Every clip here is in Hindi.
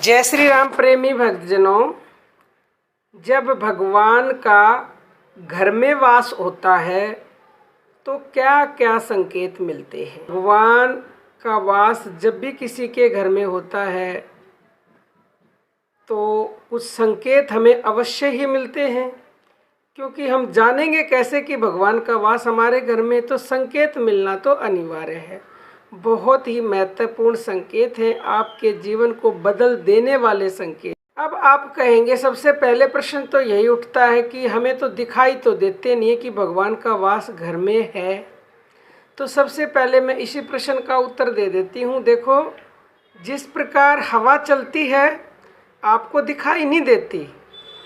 जय श्री राम प्रेमी भक्तजनों, जब भगवान का घर में वास होता है तो क्या क्या संकेत मिलते हैं। भगवान का वास जब भी किसी के घर में होता है तो कुछ संकेत हमें अवश्य ही मिलते हैं, क्योंकि हम जानेंगे कैसे कि भगवान का वास हमारे घर में, तो संकेत मिलना तो अनिवार्य है। बहुत ही महत्वपूर्ण संकेत हैं, आपके जीवन को बदल देने वाले संकेत। अब आप कहेंगे, सबसे पहले प्रश्न तो यही उठता है कि हमें तो दिखाई तो देते नहीं है कि भगवान का वास घर में है। तो सबसे पहले मैं इसी प्रश्न का उत्तर दे देती हूँ। देखो, जिस प्रकार हवा चलती है आपको दिखाई नहीं देती,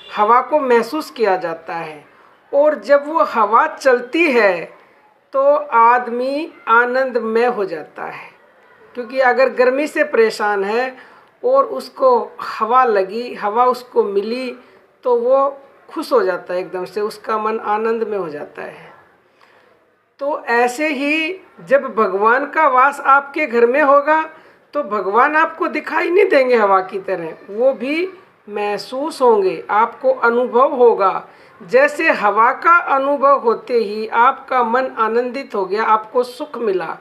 हवा को महसूस किया जाता है, और जब वो हवा चलती है तो आदमी आनंदमय हो जाता है। क्योंकि अगर गर्मी से परेशान है और उसको हवा लगी, हवा उसको मिली, तो वो खुश हो जाता है, एकदम से उसका मन आनंद में हो जाता है। तो ऐसे ही जब भगवान का वास आपके घर में होगा तो भगवान आपको दिखाई नहीं देंगे हवा की तरह, वो भी महसूस होंगे, आपको अनुभव होगा। जैसे हवा का अनुभव होते ही आपका मन आनंदित हो गया, आपको सुख मिला,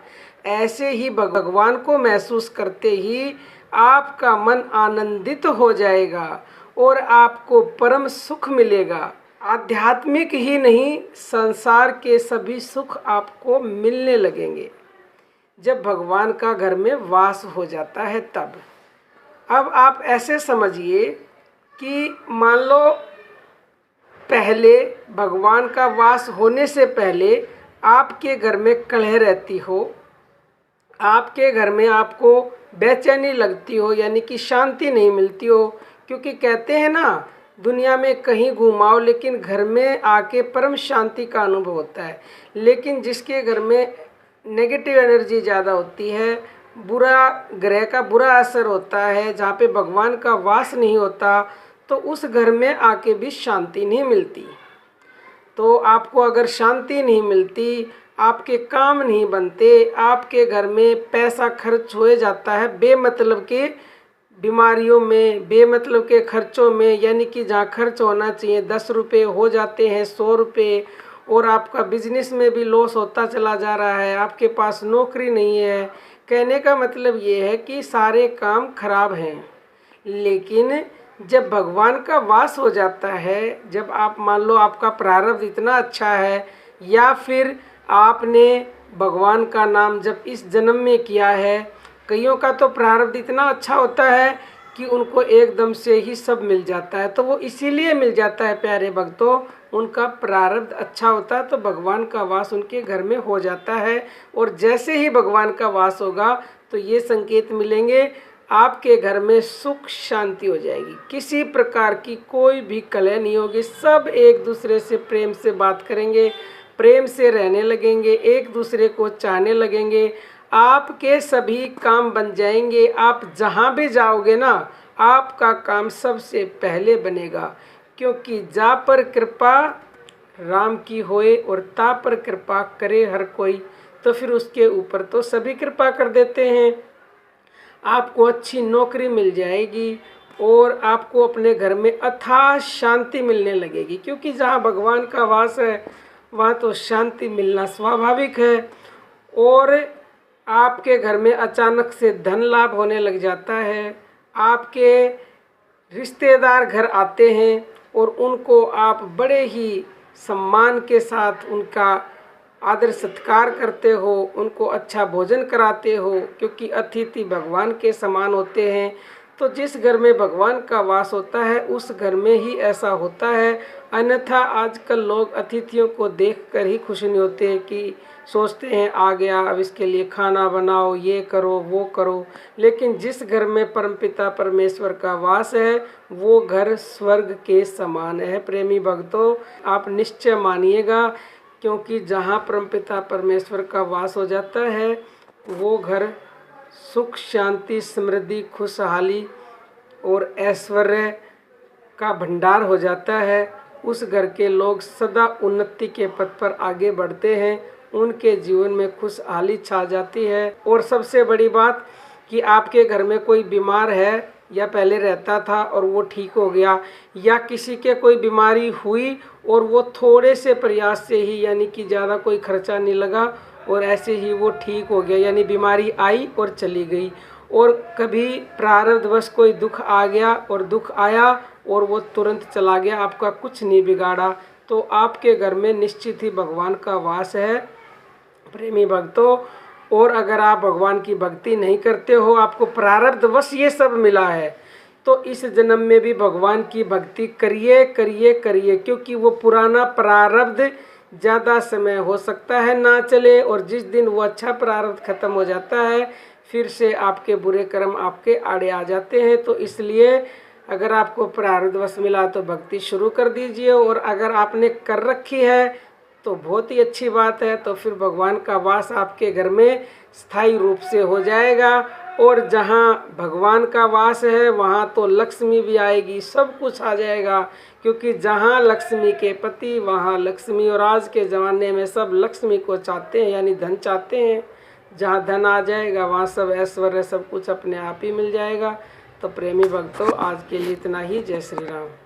ऐसे ही भगवान को महसूस करते ही आपका मन आनंदित हो जाएगा और आपको परम सुख मिलेगा। आध्यात्मिक ही नहीं, संसार के सभी सुख आपको मिलने लगेंगे जब भगवान का घर में वास हो जाता है तब। अब आप ऐसे समझिए कि मान लो पहले भगवान का वास होने से पहले आपके घर में कलह रहती हो, आपके घर में आपको बेचैनी लगती हो, यानी कि शांति नहीं मिलती हो। क्योंकि कहते हैं ना, दुनिया में कहीं घुमाओ लेकिन घर में आके परम शांति का अनुभव होता है। लेकिन जिसके घर में नेगेटिव एनर्जी ज़्यादा होती है, बुरा ग्रह का बुरा असर होता है, जहाँ पे भगवान का वास नहीं होता, तो उस घर में आके भी शांति नहीं मिलती। तो आपको अगर शांति नहीं मिलती, आपके काम नहीं बनते, आपके घर में पैसा खर्च हो जाता है बेमतलब के बीमारियों में, बेमतलब के खर्चों में, यानी कि जहाँ खर्च होना चाहिए 10 रुपये हो जाते हैं 100 रुपये, और आपका बिजनेस में भी लॉस होता चला जा रहा है, आपके पास नौकरी नहीं है। कहने का मतलब ये है कि सारे काम खराब हैं। लेकिन जब भगवान का वास हो जाता है, जब आप मान लो आपका प्रारब्ध इतना अच्छा है, या फिर आपने भगवान का नाम जब इस जन्म में किया है, कईयों का तो प्रारब्ध इतना अच्छा होता है कि उनको एकदम से ही सब मिल जाता है। तो वो इसीलिए मिल जाता है प्यारे भक्तों, उनका प्रारब्ध अच्छा होता है तो भगवान का वास उनके घर में हो जाता है। और जैसे ही भगवान का वास होगा तो ये संकेत मिलेंगे, आपके घर में सुख शांति हो जाएगी, किसी प्रकार की कोई भी कलह नहीं होगी, सब एक दूसरे से प्रेम से बात करेंगे, प्रेम से रहने लगेंगे, एक दूसरे को चाहने लगेंगे, आपके सभी काम बन जाएंगे। आप जहाँ भी जाओगे ना, आपका काम सबसे पहले बनेगा। क्योंकि जा पर कृपा राम की होए और ता पर कृपा करे हर कोई, तो फिर उसके ऊपर तो सभी कृपा कर देते हैं। आपको अच्छी नौकरी मिल जाएगी और आपको अपने घर में अथाह शांति मिलने लगेगी। क्योंकि जहाँ भगवान का वास है वहाँ तो शांति मिलना स्वाभाविक है। और आपके घर में अचानक से धन लाभ होने लग जाता है, आपके रिश्तेदार घर आते हैं और उनको आप बड़े ही सम्मान के साथ उनका आदर सत्कार करते हो, उनको अच्छा भोजन कराते हो, क्योंकि अतिथि भगवान के समान होते हैं। तो जिस घर में भगवान का वास होता है उस घर में ही ऐसा होता है। अन्यथा आजकल लोग अतिथियों को देखकर ही खुश नहीं होते, कि सोचते हैं आ गया अब इसके लिए खाना बनाओ, ये करो वो करो। लेकिन जिस घर में परमपिता परमेश्वर का वास है वो घर स्वर्ग के समान है। प्रेमी भक्तों, आप निश्चय मानिएगा, क्योंकि जहाँ परमपिता परमेश्वर का वास हो जाता है वो घर सुख शांति समृद्धि खुशहाली और ऐश्वर्य का भंडार हो जाता है। उस घर के लोग सदा उन्नति के पथ पर आगे बढ़ते हैं, उनके जीवन में खुशहाली छा जाती है। और सबसे बड़ी बात कि आपके घर में कोई बीमार है या पहले रहता था और वो ठीक हो गया, या किसी के कोई बीमारी हुई और वो थोड़े से प्रयास से ही, यानी कि ज़्यादा कोई खर्चा नहीं लगा और ऐसे ही वो ठीक हो गया, यानी बीमारी आई और चली गई। और कभी प्रारब्धवश कोई दुख आ गया और दुख आया और वो तुरंत चला गया, आपका कुछ नहीं बिगाड़ा, तो आपके घर में निश्चित ही भगवान का वास है प्रेमी भक्तों। और अगर आप भगवान की भक्ति नहीं करते हो, आपको प्रारब्धवश ये सब मिला है, तो इस जन्म में भी भगवान की भक्ति करिए करिए करिए, क्योंकि वो पुराना प्रारब्ध ज़्यादा समय हो सकता है ना चले, और जिस दिन वो अच्छा प्रारब्ध खत्म हो जाता है फिर से आपके बुरे कर्म आपके आड़े आ जाते हैं। तो इसलिए अगर आपको प्रारब्धवश मिला तो भक्ति शुरू कर दीजिए, और अगर आपने कर रखी है तो बहुत ही अच्छी बात है, तो फिर भगवान का वास आपके घर में स्थायी रूप से हो जाएगा। और जहाँ भगवान का वास है वहाँ तो लक्ष्मी भी आएगी, सब कुछ आ जाएगा, क्योंकि जहाँ लक्ष्मी के पति वहाँ लक्ष्मी, और आज के ज़माने में सब लक्ष्मी को चाहते हैं, यानी धन चाहते हैं। जहाँ धन आ जाएगा वहाँ सब ऐश्वर्य सब कुछ अपने आप ही मिल जाएगा। तो प्रेमी भक्तों, आज के लिए इतना ही। जय श्री राम।